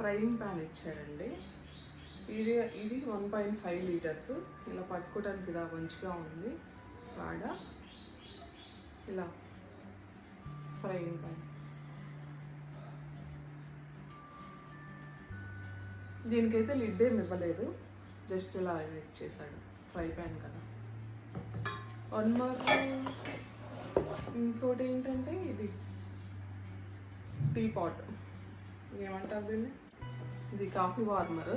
Frying pan ఇచ్చాడండి. ఇది 1.5 litres. ఇలా పట్టుకోవడానికి ఇలా మంచిగా ఉంది. కాడ ఇలా ఫ్రైయింగ్ ప్యాన్. దీనికైతే లిడ్ ఏమి ఇవ్వలేదు, జస్ట్ ఇలా ఇచ్చేసాడు. ఫ్రై ప్యాన్ కదా. వన్ మోర్ ఇంకోటి ఏంటంటే ఇది టీ పాట్, ఏమంటారు దీన్ని, ఇది కాఫీ వార్మర్.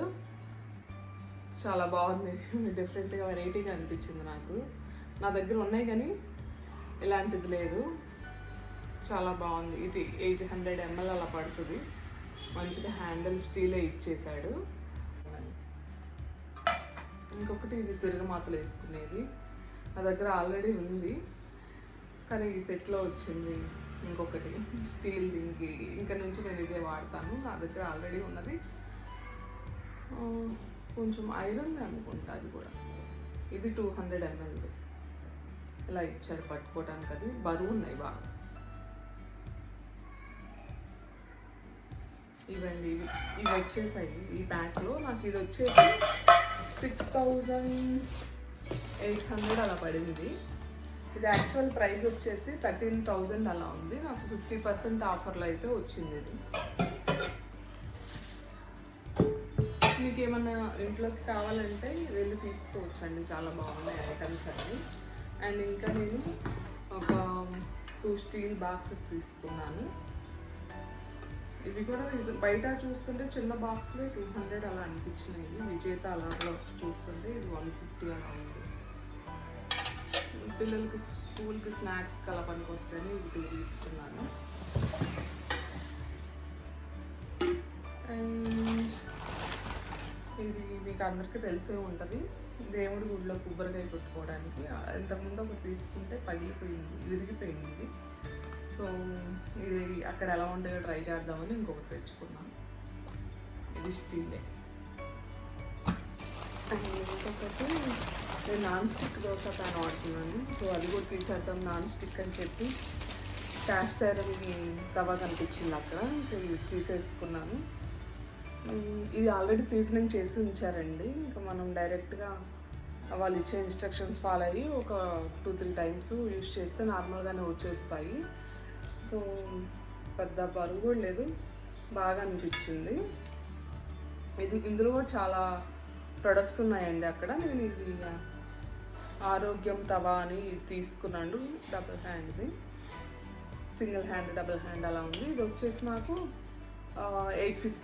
చాలా బాగుంది, డిఫరెంట్గా వెరైటీగా అనిపించింది నాకు. నా దగ్గర ఉన్నాయి కానీ ఇలాంటిది లేదు. చాలా బాగుంది. ఇది 800 ml అలా పడుతుంది. మంచిగా హ్యాండిల్ స్టీలే ఇచ్చేసాడు. ఇంకొకటి ఇది తిరగమాతలు వేసుకునేది, నా దగ్గర ఆల్రెడీ ఉంది కానీ ఈ సెట్లో వచ్చింది. ఇంకొకటి స్టీల్, దీనికి ఇంకా నుంచి నేను ఇదే వాడతాను. నా దగ్గర ఆల్రెడీ ఉన్నది, కొంచెం ఐరన్ అనుకుంటా అది కూడా. ఇది 200 ml ఇలా ఇచ్చారు పట్టుకోవడానికి. అది బరువు ఉన్నాయి బాగా. ఇవండి ఇవి వచ్చేసాయి ఈ ప్యాక్లో. నాకు ఇది వచ్చేసి 6800 అలా పడింది. ఇది యాక్చువల్ ప్రైస్ వచ్చేసి 13,000 అలా ఉంది. నాకు 50% ఆఫర్లో అయితే వచ్చింది. ఇది మీకు ఏమన్నా ఇంట్లోకి కావాలంటే వెళ్ళి తీసుకోవచ్చండి. చాలా బాగున్నాయి ఐటమ్స్ అన్నీ. అండ్ ఇంకా నేను ఒక 2 స్టీల్ బాక్సెస్ తీసుకున్నాను. ఇవి కూడా బయట చూస్తుంటే చిన్న బాక్స్లే 200 అలా అనిపించినాయి. విజేత అలాలో చూస్తుంటే ఇది 150 అలా ఉంది. పిల్లలకి స్కూల్కి స్నాక్స్కి అలా పనికి వస్తేనే ఇవి తీసుకున్నాను. అండ్ ఇది మీకు అందరికీ తెలిసే ఉంటుంది, దేవుడి గుడిలో కొబ్బరికాయ పెట్టుకోవడానికి. ఇంతకుముందు ఒకటి తీసుకుంటే పగిలిపోయింది, విరిగిపోయింది ఇది. సో ఇది అక్కడ ఎలా ఉంటాయో ట్రై చేద్దామని ఇంకొకటి తెచ్చుకున్నాను. ఇది స్టీలే. అండ్ ఇంకొకటి నేను నాన్ స్టిక్ దోశ ప్యాన్ వాడుతున్నాను. సో అది కూడా తీసేద్దాం నాన్ స్టిక్ అని చెప్పి. క్యాస్ట్ ఐరన్ తవా కనిపించింది అక్కడ, తీసేసుకున్నాను. ఇది ఆల్రెడీ సీజనింగ్ చేసి ఉంచారండి. ఇంకా మనం డైరెక్ట్గా వాళ్ళు ఇచ్చే ఇన్స్ట్రక్షన్స్ ఫాలో అయ్యి ఒక 2-3 టైమ్స్ యూజ్ చేస్తే నార్మల్గానే వచ్చేస్తాయి. సో పెద్ద బరువు కూడా లేదు, బాగా అనిపించింది. ఇందులో కూడా చాలా ప్రొడక్ట్స్ ఉన్నాయండి అక్కడ. నేను ఇది ఆరోగ్యం తవా అని తీసుకున్నాను. డబుల్ హ్యాండ్ది, సింగిల్ హ్యాండ్, డబుల్ హ్యాండ్ అలా ఉంది. ఇది వచ్చేసి నాకు 850